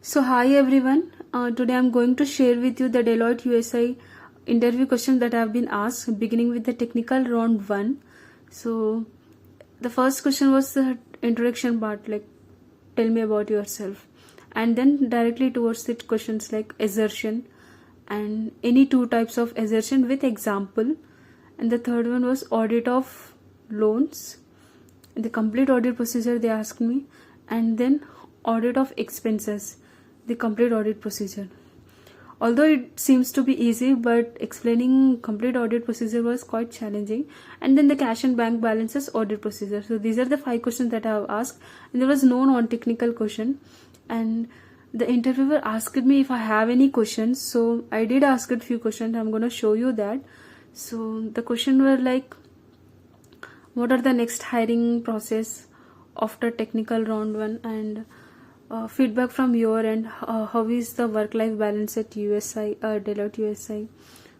So hi everyone, today I'm going to share with you the Deloitte USA interview questions that have been asked, beginning with the technical round 1. So the first question was the introduction part, like tell me about yourself, and then directly towards it questions like assertion and any two types of assertion with example, and the third one was audit of loans, the complete audit procedure they asked me, and then audit of expenses, the complete audit procedure. Although it seems to be easy, but explaining complete audit procedure was quite challenging. And then the cash and bank balances audit procedure. So these are the 5 questions that I have asked, and there was no non-technical question. And the interviewer asked me if I have any questions, so I did ask a few questions. I'm going to show you that. So the question were like, what are the next hiring process after technical round 1, and feedback from your end, how is the work-life balance at Deloitte USA.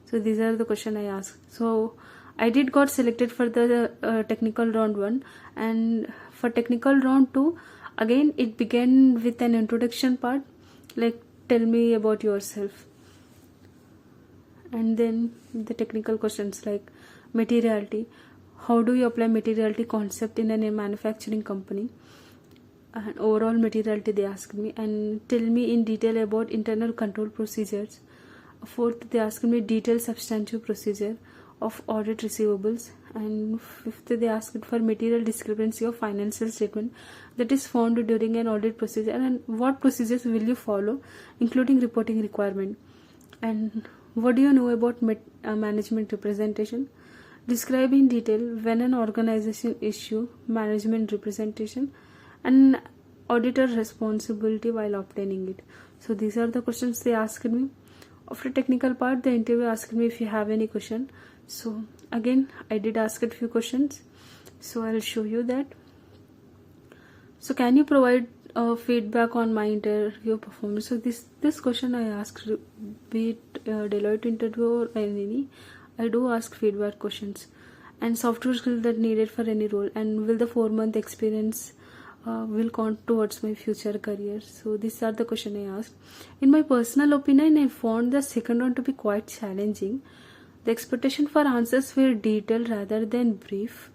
So these are the questions I asked. So I did got selected for the technical round 1, and for technical round 2, again it began with an introduction part, like tell me about yourself, and then the technical questions like materiality, how do you apply materiality concept in a manufacturing company, and overall materiality they asked me, and tell me in detail about internal control procedures. Fourth, they asked me detailed substantive procedure of audit receivables, and fifth, they asked for material discrepancy of financial statement that is found during an audit procedure, and what procedures will you follow, including reporting requirement, and what do you know about management representation. Describe in detail when an organization issue management representation and auditor responsibility while obtaining it. So these are the questions they asked me. After technical part, the interview asked me if you have any question. So again, I did ask a few questions. So I'll show you that. So can you provide feedback on my interview performance? So this question I asked, be it Deloitte interview or any, I do ask feedback questions, and software skills that needed for any role, and will the 4-month experience will count towards my future career. So these are the questions I asked. In my personal opinion, I found the second one to be quite challenging. The expectation for answers were detailed rather than brief,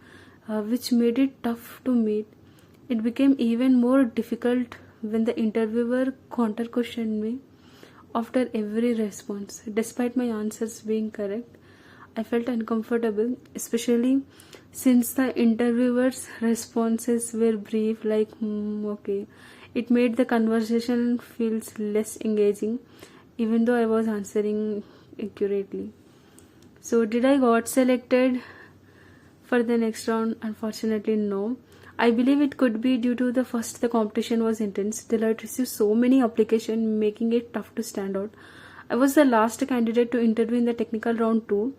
which made it tough to meet. It became even more difficult when the interviewer counter-questioned me after every response. Despite my answers being correct, I felt uncomfortable, especially since the interviewer's responses were brief, like, okay. It made the conversation feels less engaging, even though I was answering accurately. So did I got selected for the next round? Unfortunately, no. I believe it could be due to the competition was intense. Deloitte received so many applications, making it tough to stand out. I was the last candidate to interview in the technical round 2.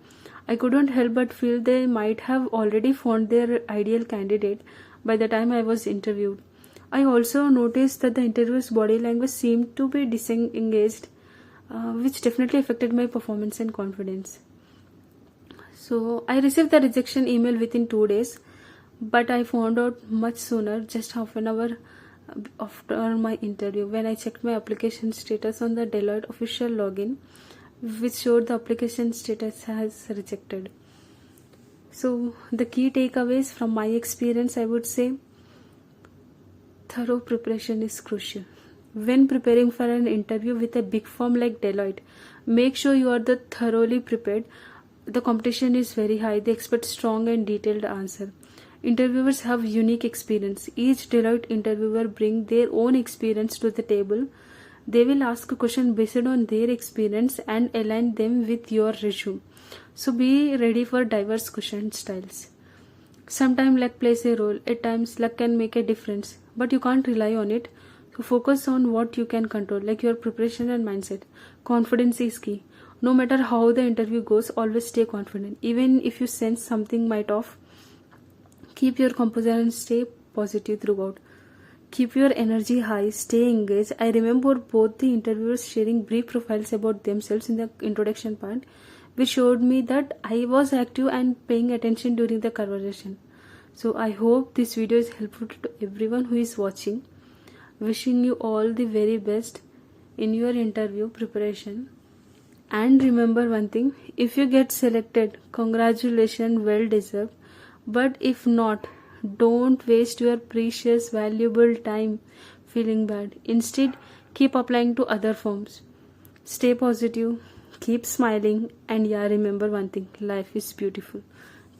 I couldn't help but feel they might have already found their ideal candidate by the time I was interviewed. I also noticed that the interviewer's body language seemed to be disengaged, which definitely affected my performance and confidence. So I received the rejection email within 2 days, but I found out much sooner, just half an hour after my interview, when I checked my application status on the Deloitte official login, which showed the application status has rejected. So the key takeaways from my experience, I would say thorough preparation is crucial. When preparing for an interview with a big firm like Deloitte, make sure you are thoroughly prepared. The competition is very high. They expect strong and detailed answer. Interviewers have unique experience. Each Deloitte interviewer brings their own experience to the table. They will ask a question based on their experience and align them with your resume. So be ready for diverse question styles. Sometimes luck plays a role. At times luck can make a difference, but you can't rely on it. So focus on what you can control, like your preparation and mindset. Confidence is key. No matter how the interview goes, always stay confident. Even if you sense something might off, keep your composure and stay positive throughout. Keep your energy high, stay engaged. I remember both the interviewers sharing brief profiles about themselves in the introduction part, which showed me that I was active and paying attention during the conversation. So I hope this video is helpful to everyone who is watching. Wishing you all the very best. in your interview preparation. And remember one thing, if you get selected, congratulations, well deserved. But if not, don't waste your precious, valuable time feeling bad. Instead, keep applying to other firms. Stay positive, keep smiling, and yeah, remember one thing, life is beautiful.